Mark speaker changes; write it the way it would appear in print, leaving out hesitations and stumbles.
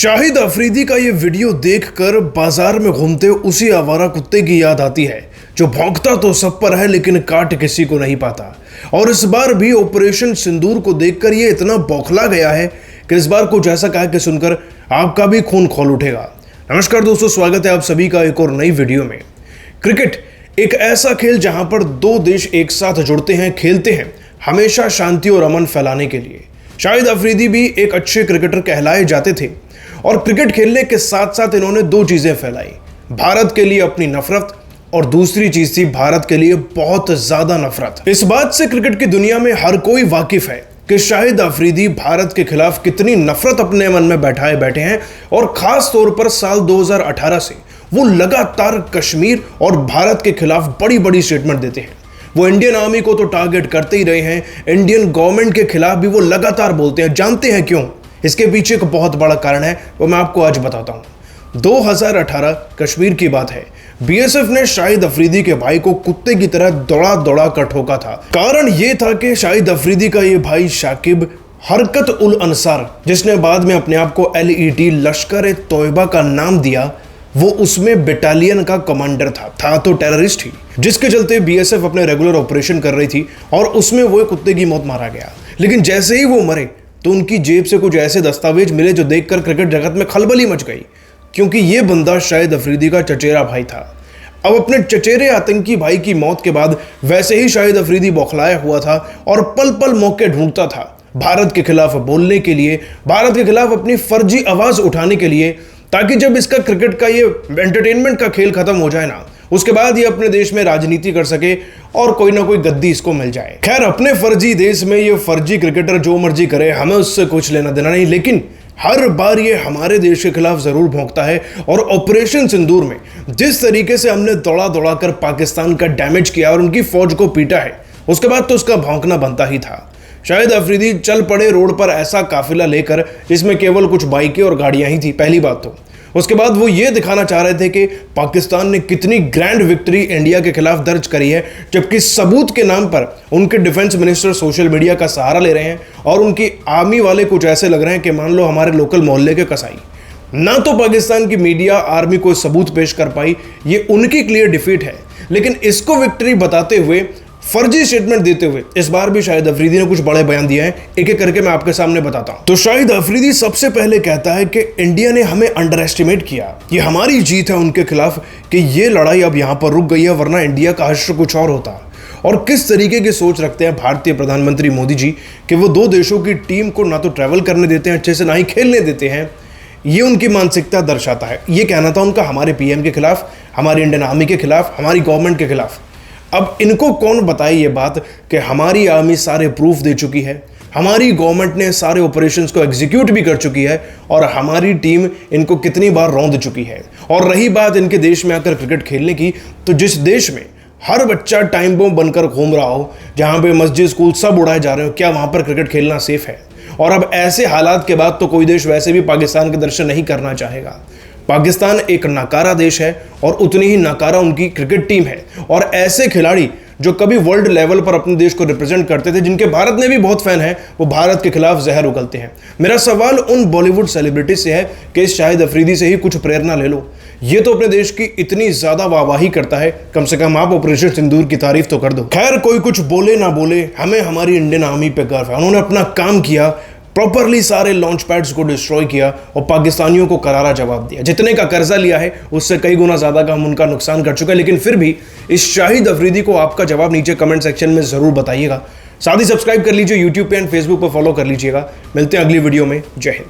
Speaker 1: शाहिद अफरीदी का ये वीडियो देखकर बाजार में घूमते उसी आवारा कुत्ते की याद आती है जो भौंकता तो सब पर है लेकिन काट किसी को नहीं पाता। और इस बार भी ऑपरेशन सिंदूर को देखकर ये इतना बौखला गया है कि इस बार कुछ ऐसा कहा कि सुनकर आपका भी खून खौल उठेगा। नमस्कार दोस्तों, स्वागत है आप सभी का एक और नई वीडियो में। क्रिकेट एक ऐसा खेल जहां पर दो देश एक साथ जुड़ते हैं, खेलते हैं हमेशा शांति और अमन फैलाने के लिए। शाहिद अफरीदी भी एक अच्छे क्रिकेटर कहलाए जाते थे और क्रिकेट खेलने के साथ साथ इन्होंने दो चीजें फैलाई, भारत के लिए अपनी नफरत और दूसरी चीज थी भारत के लिए बहुत ज्यादा नफरत। इस बात से क्रिकेट की दुनिया में हर कोई वाकिफ है कि शाहिद अफरीदी भारत के खिलाफ कितनी नफरत अपने मन में बैठाए बैठे हैं और खास तौर पर साल 2018 से वो लगातार कश्मीर और भारत के खिलाफ बड़ी बड़ी स्टेटमेंट देते हैं। वो इंडियन आर्मी को तो टारगेट करते ही रहे हैं, इंडियन गवर्नमेंट के खिलाफ भी वो लगातार बोलते हैं। जानते हैं क्यों? इसके पीछे एक बहुत बड़ा कारण है, वो मैं आपको आज बताता हूं। 2018 कश्मीर की बात है। बीएसएफ ने शाहिद अफरीदी के भाई को कुत्ते की तरह दौड़ा दौड़ा कर ठोका था। कारण यह था कि शाहिद अफरीदी का ये भाई शाकिब हरकत उल अंसार, जिसने बाद में अपने आप को LET लश्कर ए तोयबा का नाम दिया, वो उसमें बटालियन का कमांडर था तो टेररिस्ट ही, जिसके चलते बीएसएफ अपने रेगुलर ऑपरेशन कर रही थी और उसमें वो कुत्ते की मौत मारा गया। लेकिन जैसे ही वो मरे तो उनकी जेब से कुछ ऐसे दस्तावेज मिले जो देखकर क्रिकेट जगत में खलबली मच गई, क्योंकि ये बंदा शाहिद अफरीदी का चचेरा भाई था। अब अपने चचेरे आतंकी भाई की मौत के बाद वैसे ही शाहिद अफरीदी बौखलाया हुआ था और पल पल मौके ढूंढता था भारत के खिलाफ बोलने के लिए, भारत के खिलाफ अपनी फर्जी आवाज उठाने के लिए, ताकि जब इसका क्रिकेट का ये एंटरटेनमेंट का खेल खत्म हो जाए ना, उसके बाद ये अपने देश में राजनीति कर सके और कोई ना कोई गद्दी इसको मिल जाए। खैर, अपने फर्जी देश में ये फर्जी क्रिकेटर जो मर्जी करे, हमें उससे कुछ लेना देना नहीं, लेकिन हर बार ये हमारे देश के खिलाफ जरूर भौंकता है। और ऑपरेशन सिंदूर में जिस तरीके से हमने दौड़ा दौड़ा कर पाकिस्तान का डैमेज किया और उनकी फौज को पीटा है, उसके बाद तो उसका भौंकना बनता ही था। शाहिद अफरीदी चल पड़े रोड पर ऐसा काफिला लेकर जिसमें केवल कुछ बाइकें और गाड़ियां ही थी, पहली बात तो। उसके बाद वो ये दिखाना चाह रहे थे कि पाकिस्तान ने कितनी ग्रैंड विक्ट्री इंडिया के खिलाफ दर्ज करी है, जबकि सबूत के नाम पर उनके डिफेंस मिनिस्टर सोशल मीडिया का सहारा ले रहे हैं और उनकी आर्मी वाले कुछ ऐसे लग रहे हैं कि मान लो हमारे लोकल मोहल्ले के कसाई। ना तो पाकिस्तान की मीडिया आर्मी को सबूत पेश कर पाई, ये उनकी क्लियर डिफीट है, लेकिन इसको विक्ट्री बताते हुए, फर्जी स्टेटमेंट देते हुए इस बार भी शाहिद अफरीदी ने कुछ बड़े बयान दिए हैं। एक एक करके मैं आपके सामने बताता हूं। तो शाहिद अफरीदी सबसे पहले कहता है कि इंडिया ने हमें अंडर एस्टिमेट किया, ये हमारी जीत है उनके खिलाफ कि ये लड़ाई अब यहां पर रुक गई है, वरना इंडिया का हश्र कुछ और होता। और किस तरीके की सोच रखते हैं भारतीय प्रधानमंत्री मोदी जी कि वो दो देशों की टीम को ना तो ट्रैवल करने देते हैं अच्छे से, ना ही खेलने देते हैं। ये उनकी मानसिकता दर्शाता है। ये कहना था उनका हमारे PM के खिलाफ, हमारी इंडियन आर्मी के खिलाफ, हमारी गवर्नमेंट के खिलाफ। अब इनको कौन बताए ये बात कि हमारी आर्मी सारे प्रूफ दे चुकी है, हमारी गवर्नमेंट ने सारे ऑपरेशंस को एग्जीक्यूट भी कर चुकी है और हमारी टीम इनको कितनी बार रौंद चुकी है। और रही बात इनके देश में आकर क्रिकेट खेलने की, तो जिस देश में हर बच्चा टाइम बम बनकर घूम रहा हो, जहां पे मस्जिद स्कूल सब उड़ाए जा रहे हो, क्या वहां पर क्रिकेट खेलना सेफ है? और अब ऐसे हालात के बाद तो कोई देश वैसे भी पाकिस्तान के दर्शन नहीं करना चाहेगा। पाकिस्तान एक नाकारा देश है और उतनी ही नाकारा उनकी क्रिकेट टीम है। और ऐसे खिलाड़ी जो कभी वर्ल्ड लेवल पर अपने देश को रिप्रेजेंट करते थे, जिनके भारत में भी बहुत फैन है, वो भारत के खिलाफ जहर उगलते हैं। मेरा सवाल उन बॉलीवुड सेलिब्रिटी से है कि इस शाहिद अफरीदी से ही कुछ प्रेरणा ले लो। ये तो अपने देश की इतनी ज्यादा वाहवाही करता है, कम से कम आप ऑपरेशन सिंदूर की तारीफ तो कर दो। खैर, कोई कुछ बोले ना बोले, हमें हमारी इंडियन आर्मी पे गर्व है। उन्होंने अपना काम किया, प्रॉपरली सारे लॉन्च पैड्स को डिस्ट्रॉय किया और पाकिस्तानियों को करारा जवाब दिया। जितने का कर्जा लिया है उससे कई गुना ज्यादा का हम उनका नुकसान कर चुके हैं। लेकिन फिर भी इस शाहिद अफरीदी को आपका जवाब नीचे कमेंट सेक्शन में जरूर बताइएगा। साथ ही सब्सक्राइब कर लीजिए, यूट्यूब पे एंड फेसबुक पर फॉलो कर लीजिएगा। मिलते हैं अगली वीडियो में। जय हिंद।